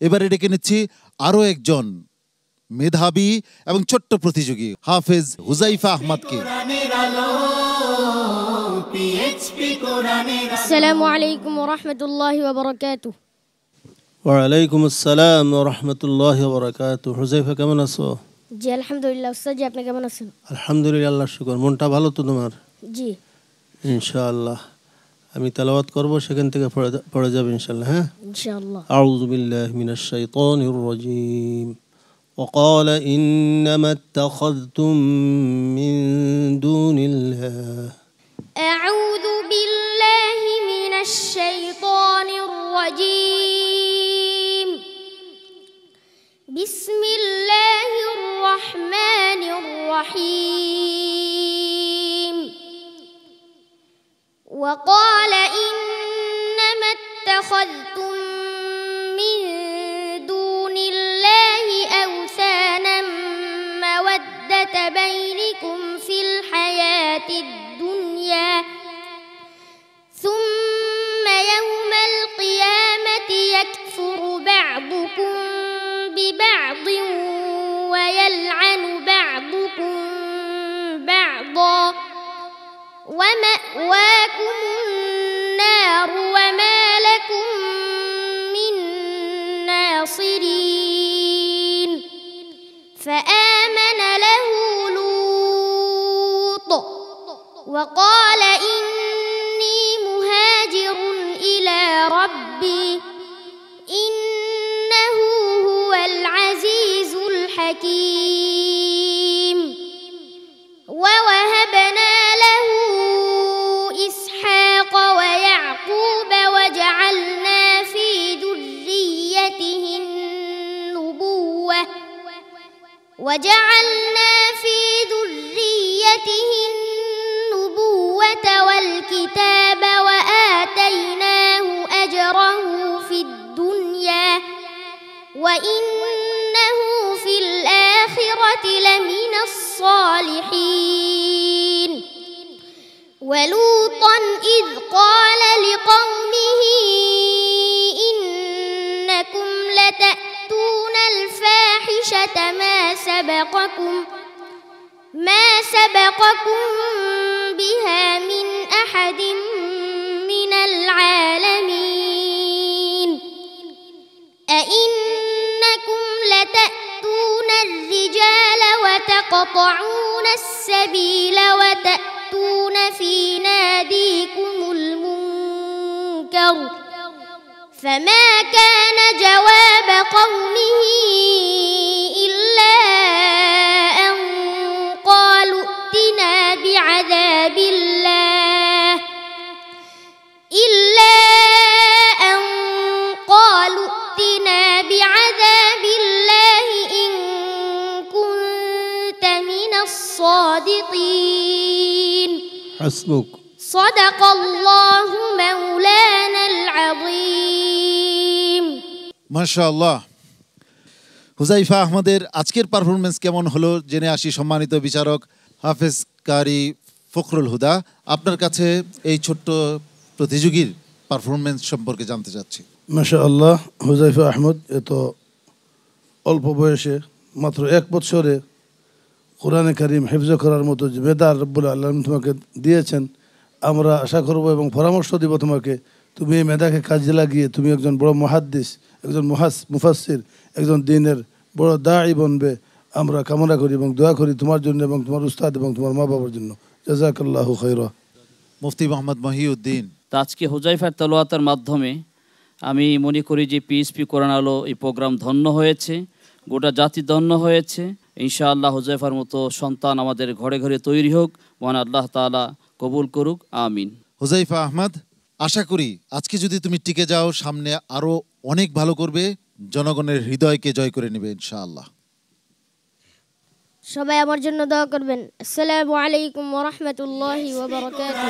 এবারে ডেকে নিচ্ছি আরো একজন মেধাবী এবং ছোট্ট প্রতিযোগী হাফেজ হুজাইফা আহমদকে। আসসালামু আলাইকুম ওয়া রাহমাতুল্লাহি ওয়া বারাকাতুহু। ওয়া আলাইকুম আসসালাম ওয়া রাহমাতুল্লাহি ওয়া বারাকাতুহু। হুজাইফা কেমন আছো? জি আলহামদুলিল্লাহ। উস্তাদ জি আপনি কেমন আছেন? আলহামদুলিল্লাহ, আল্লাহর শুকর। মনটা ভালো তো তোমার? জি ইনশাআল্লাহ। আমি তেলাওয়াত করব, সেখান থেকে পড়ে যাবে ইনশাআল্লাহ। হ্যাঁ, ইনশাআল্লাহ। আউযু বিল্লাহি মিনাশ শাইতানির রাজীম। وقال إنما اتخذتم من دون الله أعوذ بالله من الشيطان الرجيم. بسم الله الرحمن الرحيم. وقال إنما اتخذتم من دون الله أوثانا مودة بينكم في الحياة الدنيا ثم يوم القيامة يكفر بعضكم ببعض ويلعن بعضكم بعضا ومأواكم النار وما لكم من ناصرين. فآمن له لوط وقال إني مهاجر إلى ربي إنه هو العزيز الحكيم. ووهبنا له إسحاق ويعقوب وجعلنا في ذريته النبوة والكتاب وآتيناه أجره في الدنيا وإنه في الآخرة لمن الصالحين. ولوطا إذ قال لقومه إنكم لتأتون الفاحشة ما سبقكم بها من أحد من العالمين. أئنكم لتأتون الرجال وتقطعون السبيل وتأتون في ناديكم المنكر. فما كان جواب قومه إلا أن قالوا ائتنا بعذاب الله إن كنت من الصادقين. حسبك. صدق الله مولانا العظيم. মাশাআল্লাহ। হুজাইফা আহমদের আজকের পারফরমেন্স কেমন হলো জেনে আসি সম্মানিত বিচারক হাফেজ কারি ফখরুল হুদা। আপনার কাছে এই ছোট্ট প্রতিযোগীর পারফরমেন্স সম্পর্কে জানতে চাচ্ছি। মাশাআল্লাহ, হুজাইফা আহমদ এত অল্প বয়সে মাত্র 1 বছরে কোরআনে কারিম হিফজ করার মতো যে মেধা রব্বুল আলামিন তোমাকে দিয়েছেন, আমরা আশা করব এবং পরামর্শ দিব তোমাকে, তুমি এই মেধাকে কাজে লাগিয়ে তুমি একজন বড় মুহাদ্দিস, একজন মুফাসসির, একজন দ্বীনের বড় দাঈ বনবে আমরা কামনা করি এবং দোয়া করি তোমার জন্য এবং তোমার উস্তাদ এবং তোমার মা বাবার জন্য। জাযাকাল্লাহু খায়রা। মুফতি মোহাম্মদ মহিউদ্দিন। আজকে হুজাইফার তেলাওয়াতের মাধ্যমে আমি মনে করি যে পিএসপি কোরআন আলো এই প্রোগ্রাম ধন্য হয়েছে, গোটা জাতি ধন্য হয়েছে। ইনশাআল্লাহ হুজাইফার মতো সন্তান আমাদের ঘরে ঘরে তৈরি হোক, মহান আল্লাহ তাআলা কবুল করুক, আমিন। হুজাইফা আহমদ, আশা করি আজকে যদি তুমি টিকে যাও সামনে আরো অনেক ভালো করবে, জনগণের হৃদয়কে জয় করে নেবে ইনশাআল্লাহ। সবাই আমার জন্য দোয়া করবেন। আসসালামু আলাইকুম ওয়া রাহমাতুল্লাহি ওয়া বারাকাতুহু।